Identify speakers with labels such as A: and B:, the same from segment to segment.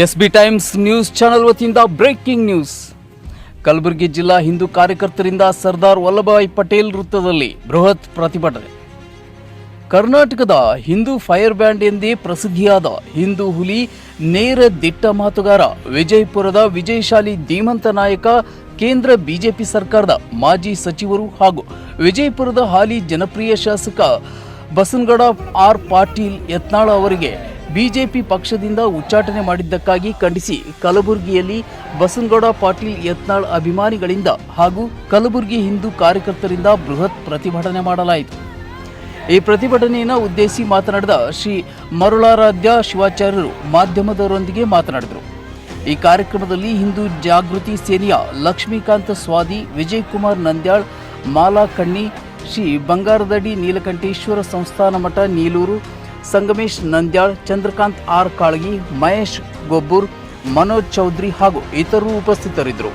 A: SB times news channel ವತಿಯಿಂದ breaking news. Kalaburagi ಜಿಲ್ಲಾ ಹಿಂದೂ ಕಾರ್ಯಕರ್ತರಿಂದ ಸರ್ದಾರ್ ವಲ್ಲಭಭಾಯಿ ಪಟೇಲ್ ವೃತ್ತದಲ್ಲಿ ಬೃಹತ್ ಪ್ರತಿಭಟನೆ. ಕರ್ನಾಟಕದ ಹಿಂದೂ ಫೈರ್ ಬ್ಯಾಂಡ್ ಎಂದೇ ಪ್ರಸಿದ್ಧಿಯಾದ ಹಿಂದೂ ಹುಲಿ, ನೇರ ದಿಟ್ಟ ಮಾತುಗಾರ, ವಿಜಯಪುರದ ವಿಜಯಶಾಲಿ ಧೀಮಂತ ನಾಯಕ, ಕೇಂದ್ರ ಬಿಜೆಪಿ ಸರ್ಕಾರದ ಮಾಜಿ ಸಚಿವರು ಹಾಗೂ ವಿಜಯಪುರದ ಹಾಲಿ ಜನಪ್ರಿಯ ಶಾಸಕ ಬಸನಗೌಡ ಆರ್ ಪಾಟೀಲ್ ಯತ್ನಾಳ ಅವರಿಗೆ ಬಿಜೆಪಿ ಪಕ್ಷದಿಂದ ಉಚ್ಚಾಟನೆ ಮಾಡಿದ್ದಕ್ಕಾಗಿ ಖಂಡಿಸಿ ಕಲಬುರಗಿಯಲ್ಲಿ ಬಸನಗೌಡ ಪಾಟೀಲ್ ಯತ್ನಾಳ್ ಅಭಿಮಾನಿಗಳಿಂದ ಹಾಗೂ ಕಲಬುರಗಿ ಹಿಂದೂ ಕಾರ್ಯಕರ್ತರಿಂದ ಬೃಹತ್ ಪ್ರತಿಭಟನೆ ಮಾಡಲಾಯಿತು. ಈ ಪ್ರತಿಭಟನೆಯನ್ನು ಉದ್ದೇಶಿಸಿ ಮಾತನಾಡಿದ ಶ್ರೀ ಮರುಳಾರಾಧ್ಯ ಶಿವಾಚಾರ್ಯರು ಮಾಧ್ಯಮದವರೊಂದಿಗೆ ಮಾತನಾಡಿದರು. ಈ ಕಾರ್ಯಕ್ರಮದಲ್ಲಿ ಹಿಂದೂ ಜಾಗೃತಿ ಸೇನೆಯ ಲಕ್ಷ್ಮೀಕಾಂತ ಸ್ವಾದಿ, ವಿಜಯಕುಮಾರ್ ನಂದ್ಯಾಳ್, ಮಾಲಾ ಕಣ್ಣಿ, ಶ್ರೀ ಬಂಗಾರದಡಿ ನೀಲಕಂಠೇಶ್ವರ ಸಂಸ್ಥಾನ ಮಠ ನೀಲೂರು, ಸಂಗಮೇಶ್ ನಂದ್ಯಾಳ್, ಚಂದ್ರಕಾಂತ್ ಆರ್ ಕಾಳಗಿ, ಮಹೇಶ್ ಗೊಬ್ಬೂರ್, ಮನೋಜ್ ಚೌಧರಿ ಹಾಗೂ ಇತರರು ಉಪಸ್ಥಿತರಿದ್ದರು.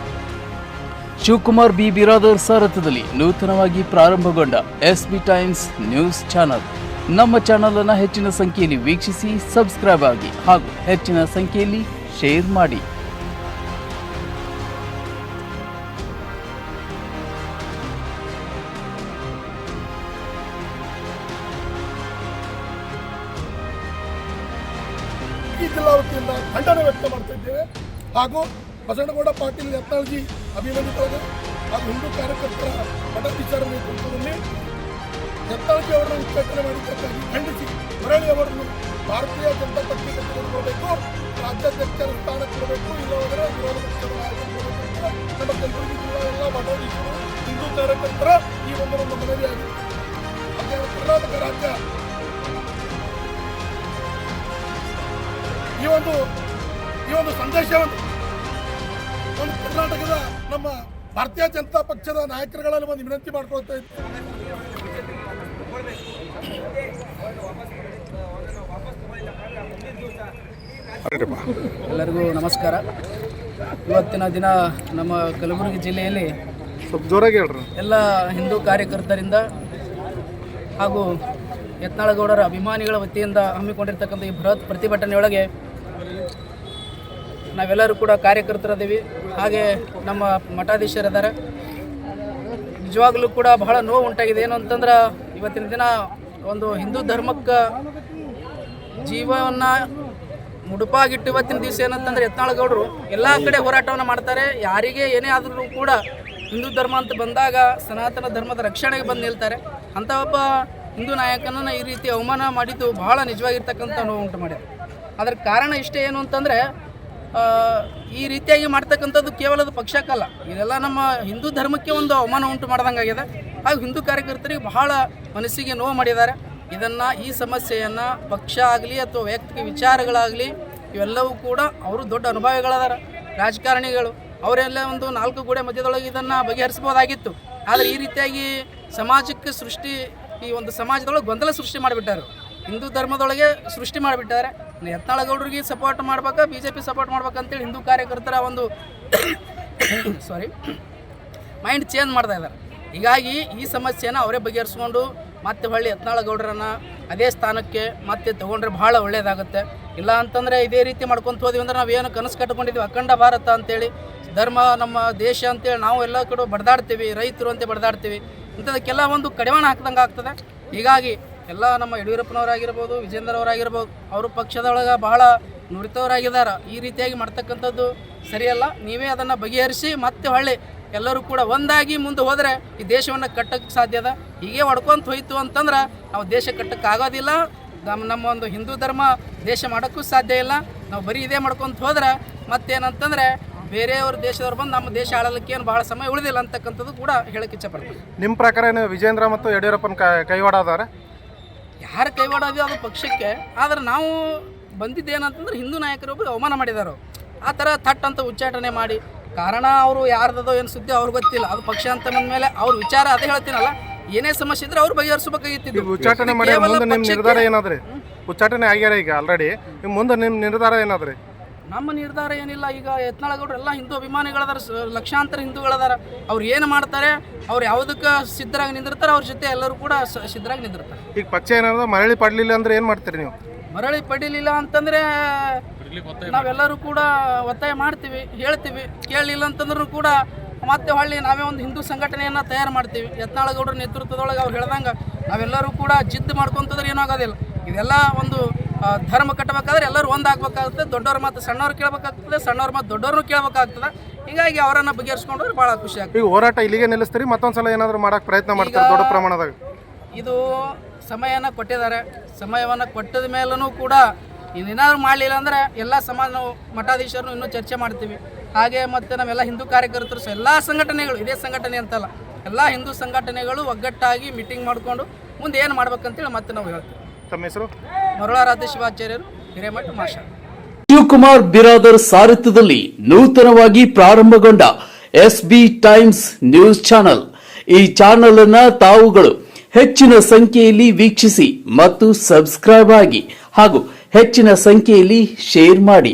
A: ಶಿವಕುಮಾರ್ ಬಿ ಬಿರಾದರ್ ಸಾರಥ್ಯದಲ್ಲಿ ನೂತನವಾಗಿ ಪ್ರಾರಂಭಗೊಂಡ ಎಸ್ಬಿ ಟೈಮ್ಸ್ ನ್ಯೂಸ್ ಚಾನಲ್. ನಮ್ಮ ಚಾನಲ್ ಅನ್ನು ಹೆಚ್ಚಿನ ಸಂಖ್ಯೆಯಲ್ಲಿ ವೀಕ್ಷಿಸಿ, ಸಬ್ಸ್ಕ್ರೈಬ್ ಆಗಿ ಹಾಗೂ ಹೆಚ್ಚಿನ ಸಂಖ್ಯೆಯಲ್ಲಿ ಶೇರ್ ಮಾಡಿ.
B: ಈ ಜಿಲ್ಲಾ ವತಿಯಿಂದ ಖಂಡನೆ ವ್ಯಕ್ತ ಮಾಡ್ತಾ ಇದ್ದೇವೆ. ಹಾಗೂ ಬಸನಗೌಡ ಪಾಟೀಲ್ ಯತ್ನಾಳ್ಜಿ ಅಭಿನಂದಿತರಾದ ಹಾಗೂ ಹಿಂದೂ ಕಾರ್ಯಕರ್ತರ ಮಠಾಧೀಶರ ನೇತೃತ್ವದಲ್ಲಿ ಯತ್ನಾಳ್ಜಿ ಅವರನ್ನು ಉಚ್ಚಾಟನೆ ಮಾಡಿದ್ದಕ್ಕಾಗಿ ಖಂಡಿಸಿ ಮರಳಿ ಅವರನ್ನು ಭಾರತೀಯ ಜನತಾ ಪಕ್ಷಕ್ಕೆ ತೆಗೆದುಕೊಳ್ಬೇಕು, ರಾಜ್ಯಾಧ್ಯಕ್ಷರ ಸ್ಥಾನ ಕೊಡಬೇಕು, ಇಲ್ಲವಾದರೆ ವಿರೋಧ ಪಕ್ಷದ ನಾಯಕರು ಕೊಡಬೇಕು. ನಮ್ಮ ಕಲಬುರಗಿ ಜಿಲ್ಲಾ ಎಲ್ಲ ಮಠಾಧೀಶರು ಹಿಂದೂ ಕಾರ್ಯಕರ್ತರ ಈ ಒಂದು ಮನವಿಯಾಗಿದೆ. ಹಾಗೆ ಕರ್ನಾಟಕ ರಾಜ್ಯ ಈ ಒಂದು ಸಂದೇಶವನ್ನು ಒಂದು ಕರ್ನಾಟಕದ ನಮ್ಮ ಭಾರತೀಯ ಜನತಾ ಪಕ್ಷದ ನಾಯಕರುಗಳಲ್ಲಿ ಒಂದು ವಿನಂತಿ ಮಾಡ್ಕೊಳ್ತಾ ಇದ್ದೀವಿ.
C: ಎಲ್ಲರಿಗೂ ನಮಸ್ಕಾರ. ಇವತ್ತಿನ ದಿನ ನಮ್ಮ ಕಲಬುರಗಿ ಜಿಲ್ಲೆಯಲ್ಲಿ ಎಲ್ಲ ಹಿಂದೂ ಕಾರ್ಯಕರ್ತರಿಂದ ಹಾಗೂ ಯತ್ನಾಳಗೌಡರ ಅಭಿಮಾನಿಗಳ ವತಿಯಿಂದ ಹಮ್ಮಿಕೊಂಡಿರ್ತಕ್ಕಂಥ ಈ ಬೃಹತ್ ಪ್ರತಿಭಟನೆಯೊಳಗೆ ನಾವೆಲ್ಲರೂ ಕೂಡ ಕಾರ್ಯಕರ್ತರಿದ್ದೀವಿ. ಹಾಗೆ ನಮ್ಮ ಮಠಾಧೀಶರಿದ್ದಾರೆ. ನಿಜವಾಗಲೂ ಕೂಡ ಬಹಳ ನೋವು ಉಂಟಾಗಿದೆ. ಏನು ಅಂತಂದ್ರೆ ಇವತ್ತಿನ ದಿನ ಒಂದು ಹಿಂದೂ ಧರ್ಮಕ್ಕೆ ಜೀವವನ್ನು ಮುಡುಪಾಗಿಟ್ಟು ಇವತ್ತಿನ ದಿವಸ ಏನಂತಂದರೆ ಯತ್ನಾಳಗೌಡರು ಎಲ್ಲ ಕಡೆ ಹೋರಾಟವನ್ನು ಮಾಡ್ತಾರೆ. ಯಾರಿಗೆ ಏನೇ ಆದರೂ ಕೂಡ ಹಿಂದೂ ಧರ್ಮ ಅಂತ ಬಂದಾಗ ಸನಾತನ ಧರ್ಮದ ರಕ್ಷಣೆಗೆ ಬಂದು ನಿಲ್ತಾರೆ. ಅಂಥ ಒಬ್ಬ ಹಿಂದೂ ನಾಯಕನನ್ನು ಈ ರೀತಿ ಅವಮಾನ ಮಾಡಿದ್ದು ಬಹಳ ನಿಜವಾಗಿರ್ತಕ್ಕಂಥ ನೋವು ಉಂಟು ಮಾಡಿದೆ. ಅದರ ಕಾರಣ ಇಷ್ಟೇ ಏನು ಅಂತಂದರೆ ಈ ರೀತಿಯಾಗಿ ಮಾಡ್ತಕ್ಕಂಥದ್ದು ಕೇವಲ ಅದು ಪಕ್ಷಕ್ಕಲ್ಲ, ಇದೆಲ್ಲ ನಮ್ಮ ಹಿಂದೂ ಧರ್ಮಕ್ಕೆ ಒಂದು ಅವಮಾನ ಉಂಟು ಮಾಡ್ದಂಗಾಗಿದೆ. ಹಾಗೂ ಹಿಂದೂ ಕಾರ್ಯಕರ್ತರಿಗೆ ಬಹಳ ಮನಸ್ಸಿಗೆ ನೋವು ಮಾಡಿದ್ದಾರೆ. ಈ ಸಮಸ್ಯೆಯನ್ನು ಪಕ್ಷ ಆಗಲಿ ಅಥವಾ ವೈಯಕ್ತಿಕ ವಿಚಾರಗಳಾಗಲಿ ಇವೆಲ್ಲವೂ ಕೂಡ ಅವರು ದೊಡ್ಡ ಅನುಭವಿಗಳದಾರ, ರಾಜಕಾರಣಿಗಳು. ಅವರೆಲ್ಲ ಒಂದು 4 ಗೋಡೆ ಮಧ್ಯದೊಳಗೆ ಇದನ್ನು ಬಗೆಹರಿಸ್ಬೋದಾಗಿತ್ತು. ಆದರೆ ಈ ರೀತಿಯಾಗಿ ಸಮಾಜಕ್ಕೆ ಈ ಒಂದು ಸಮಾಜದೊಳಗೆ ಗೊಂದಲ ಸೃಷ್ಟಿ ಮಾಡಿಬಿಟ್ಟಾರೆ, ಹಿಂದೂ ಧರ್ಮದೊಳಗೆ ಸೃಷ್ಟಿ ಮಾಡಿಬಿಟ್ಟಾರೆ. ಯತ್ನಾಳಗೌಡರಿಗೆ ಸಪೋರ್ಟ್ ಮಾಡ್ಬೇಕಾ BJP ಸಪೋರ್ಟ್ ಮಾಡ್ಬೇಕಂತೇಳಿ ಹಿಂದೂ ಕಾರ್ಯಕರ್ತರ ಒಂದು ಮೈಂಡ್ ಚೇಂಜ್ ಮಾಡ್ತಾ ಇದ್ದಾರೆ. ಹೀಗಾಗಿ ಈ ಸಮಸ್ಯೆನ ಅವರೇ ಬಗೆಹರಿಸ್ಕೊಂಡು ಮತ್ತೆ ಹೊಳ್ಳಿ ಯತ್ನಾಳಗೌಡರನ್ನು ಅದೇ ಸ್ಥಾನಕ್ಕೆ ಮತ್ತೆ ತೊಗೊಂಡ್ರೆ ಭಾಳ ಒಳ್ಳೆಯದಾಗುತ್ತೆ. ಇಲ್ಲ ಅಂತಂದರೆ ಇದೇ ರೀತಿ ಮಾಡ್ಕೊತ ಹೋದ್ವಿ ಅಂದ್ರೆ ನಾವೇನು ಕನಸು ಕಟ್ಕೊಂಡಿದ್ವಿ ಅಖಂಡ ಭಾರತ ಅಂತೇಳಿ, ಧರ್ಮ ನಮ್ಮ ದೇಶ ಅಂತೇಳಿ ನಾವು ಎಲ್ಲ ಕಡೆ ಬಡ್ದಾಡ್ತೀವಿ, ರೈತರು ಅಂತ ಬಡ್ದಾಡ್ತೀವಿ. ಇಂಥದಕ್ಕೆಲ್ಲ ಒಂದು ಕಡಿವಾಣ ಹಾಕ್ದಂಗೆ ಆಗ್ತದೆ. ಹೀಗಾಗಿ ಎಲ್ಲ ನಮ್ಮ ಯಡಿಯೂರಪ್ಪನವರಾಗಿರ್ಬೋದು, ವಿಜೇಂದ್ರವರಾಗಿರ್ಬೋದು, ಅವರು ಪಕ್ಷದೊಳಗೆ ಬಹಳ ನುರಿತವರಾಗಿದ್ದಾರೆ. ಈ ರೀತಿಯಾಗಿ ಮಾಡ್ತಕ್ಕಂಥದ್ದು ಸರಿಯಲ್ಲ. ನೀವೇ ಅದನ್ನು ಬಗೆಹರಿಸಿ ಮತ್ತೆ ಹೊಳ್ಳಿ ಎಲ್ಲರೂ ಕೂಡ ಒಂದಾಗಿ ಮುಂದೆ ಹೋದರೆ ಈ ದೇಶವನ್ನು ಕಟ್ಟಕ್ಕೆ ಸಾಧ್ಯದ. ಹೀಗೆ ಹೊಡ್ಕೊಂತ ಹೋಯ್ತು ಅಂತಂದ್ರೆ ನಾವು ದೇಶ ಕಟ್ಟಕ್ಕೆ ಆಗೋದಿಲ್ಲ. ನಮ್ಮ ಒಂದು ಹಿಂದೂ ಧರ್ಮ ದೇಶ ಮಾಡೋಕ್ಕೂ ಸಾಧ್ಯ ಇಲ್ಲ. ನಾವು ಬರೀ ಇದೇ ಮಾಡ್ಕೊತ ಹೋದ್ರೆ ಮತ್ತೇನಂತಂದರೆ ಬೇರೆಯವ್ರ ದೇಶದವ್ರು ಬಂದು ನಮ್ಮ ದೇಶ ಆಳಲಿಕ್ಕೆ ಏನು ಭಾಳ ಸಮಯ ಉಳಿದಿಲ್ಲ ಅಂತಕ್ಕಂಥದ್ದು ಕೂಡ ಹೇಳಕ್ಕೆ ಇಚ್ಛಪಡ್ತೀವಿ.
D: ನಿಮ್ಮ ಪ್ರಕಾರ ಏನು ವಿಜೇಂದ್ರ ಮತ್ತು ಯಡಿಯೂರಪ್ಪನ ಕೈವಾಡ ಅದಾರೆ?
C: ಯಾರು ಕೈವಾಡೋದು ಅದು ಪಕ್ಷಕ್ಕೆ. ಆದರೆ ನಾವು ಬಂದಿದ್ದೇನಂತಂದ್ರೆ ಹಿಂದೂ ನಾಯಕರೊಬ್ಬರು ಅವಮಾನ ಮಾಡಿದ್ದಾರೆ. ಆ ಥರ ಥಟ್ ಅಂತ ಉಚ್ಚಾಟನೆ ಮಾಡಿ ಕಾರಣ ಅವರು ಯಾರ್ದದೋ ಏನು ಸುದ್ದಿ ಅವ್ರಿಗೆ ಗೊತ್ತಿಲ್ಲ. ಅದು ಪಕ್ಷ ಅಂತ ಬಂದಮೇಲೆ ಅವ್ರ ವಿಚಾರ ಅದೇ ಹೇಳ್ತೀನಲ್ಲ, ಏನೇ ಸಮಸ್ಯೆ ಇದ್ರೆ ಅವ್ರು ಬಗೆಹರಿಸಬೇಕಾಗಿತ್ತು.
D: ಉಚ್ಚಾಟನೆ ಮಾಡಿ ಮುಂದೆ ನಿಮ್ಮ ನಿರ್ಧಾರ ಏನಾದ್ರಿ? ಉಚ್ಚಾಟನೆ ಆಗ್ಯಾರ ಈಗ ಆಲ್ರೆಡಿ. ನಿಮ್ಮ ಮುಂದೆ ನಿಮ್ಮ ನಿರ್ಧಾರ ಏನಾದ್ರಿ?
C: ನಮ್ಮ ನಿರ್ಧಾರ ಏನಿಲ್ಲ. ಈಗ ಯತ್ನಾಳಗೌಡರು ಎಲ್ಲ ಹಿಂದೂ ಅಭಿಮಾನಿಗಳದಾರ, ಲಕ್ಷಾಂತರ ಹಿಂದೂಗಳದಾರ. ಅವ್ರು ಏನು ಮಾಡ್ತಾರೆ, ಅವ್ರು ಯಾವುದಕ್ಕೆ ಸಿದ್ಧರಾಗಿ ನಿಂದಿರ್ತಾರೆ, ಅವ್ರ ಜೊತೆ ಎಲ್ಲರೂ ಕೂಡ ಸಿದ್ಧರಾಗಿ ನಿಂದಿರ್ತಾರೆ.
D: ಈಗ ಪಕ್ಷ ಏನಾದ್ರು ಮರಳಿ ಪಡಲಿಲ್ಲ ಅಂದ್ರೆ ಏನು ಮಾಡ್ತೀರಿ ನೀವು?
C: ಮರಳಿ ಪಡೀಲಿಲ್ಲ ಅಂತಂದರೆ ನಾವೆಲ್ಲರೂ ಕೂಡ ಒತ್ತಾಯ ಮಾಡ್ತೀವಿ, ಹೇಳ್ತೀವಿ. ಕೇಳಲಿಲ್ಲ ಅಂತಂದ್ರೂ ಕೂಡ ಮತ್ತೆ ಹೊಳ್ಳಿ ನಾವೇ ಒಂದು ಹಿಂದೂ ಸಂಘಟನೆಯನ್ನು ತಯಾರು ಮಾಡ್ತೀವಿ. ಯತ್ನಾಳ್ ಗೌಡ್ರ ನೇತೃತ್ವದೊಳಗೆ ಅವ್ರು ಹೇಳ್ದಂಗೆ ನಾವೆಲ್ಲರೂ ಕೂಡ ಜಿದ್ದು ಮಾಡ್ಕೊಂತಂದ್ರೆ ಏನೂ ಆಗೋದಿಲ್ಲ. ಇದೆಲ್ಲ ಒಂದು ಧರ್ಮ ಕಟ್ಟಬೇಕಾದ್ರೆ ಎಲ್ಲರೂ ಒಂದಾಗಬೇಕಾಗುತ್ತೆ. ದೊಡ್ಡವ್ರ ಮಾತು ಸಣ್ಣವ್ರು ಕೇಳಬೇಕಾಗ್ತದೆ, ಸಣ್ಣವ್ರ ಮಾತು ದೊಡ್ಡವ್ರನ್ನೂ ಕೇಳಬೇಕಾಗ್ತದೆ. ಹೀಗಾಗಿ ಅವರನ್ನು ಬಗೆಹರಿಸ್ಕೊಂಡ್ರೆ ಭಾಳ ಖುಷಿ ಆಗ್ತದೆ.
D: ಈಗ ಹೋರಾಟ ಇಲ್ಲಿಗೆ ನಿಲ್ಲಿಸ್ತೀರಿ, ಮತ್ತೊಂದ್ಸಲ ಏನಾದರೂ ಮಾಡಕ್ಕೆ ಪ್ರಯತ್ನ ಮಾಡ್ತಾರೆ ದೊಡ್ಡ ಪ್ರಮಾಣದಾಗ?
C: ಇದು ಸಮಯನ ಕೊಟ್ಟಿದ್ದಾರೆ. ಸಮಯವನ್ನು ಕೊಟ್ಟದ ಮೇಲೂ ಕೂಡ ಇನ್ನೇನಾದ್ರು ಮಾಡಲಿಲ್ಲ ಅಂದರೆ ಎಲ್ಲ ಸಮಾಜ ನಾವು ಮಠಾಧೀಶರು ಇನ್ನೂ ಚರ್ಚೆ ಮಾಡ್ತೀವಿ. ಹಾಗೆ ಮತ್ತು ನಾವೆಲ್ಲ ಹಿಂದೂ ಕಾರ್ಯಕರ್ತರು ಎಲ್ಲ ಸಂಘಟನೆಗಳು, ಇದೇ ಸಂಘಟನೆ ಅಂತಲ್ಲ, ಎಲ್ಲ ಹಿಂದೂ ಸಂಘಟನೆಗಳು ಒಗ್ಗಟ್ಟಾಗಿ ಮೀಟಿಂಗ್ ಮಾಡಿಕೊಂಡು ಮುಂದೆ ಏನು ಮಾಡ್ಬೇಕಂತೇಳಿ ಮತ್ತೆ ನಾವು ಹೇಳ್ತೀವಿ.
D: ತಮ್ಮ ಹೆಸರು?
C: ಮರುಳಾರಾಧ್ಯ ಶಿವಾಚಾರ್ಯರು, ಹಿರೇಮಠ ಮಾಷ.
A: ಶಿವಕುಮಾರ್ ಬಿರಾದರ್ ಸಾರಥ್ಯದಲ್ಲಿ ನೂತನವಾಗಿ ಪ್ರಾರಂಭಗೊಂಡ SB ಟೈಮ್ಸ್ ನ್ಯೂಸ್ ಚಾನೆಲ್. ಈ ಚಾನೆಲ್ ಅನ್ನು ತಾವುಗಳು ಹೆಚ್ಚಿನ ಸಂಖ್ಯೆಯಲ್ಲಿ ವೀಕ್ಷಿಸಿ ಮತ್ತು ಸಬ್ಸ್ಕ್ರೈಬ್ ಆಗಿ ಹಾಗೂ ಹೆಚ್ಚಿನ ಸಂಖ್ಯೆಯಲ್ಲಿ ಶೇರ್ ಮಾಡಿ.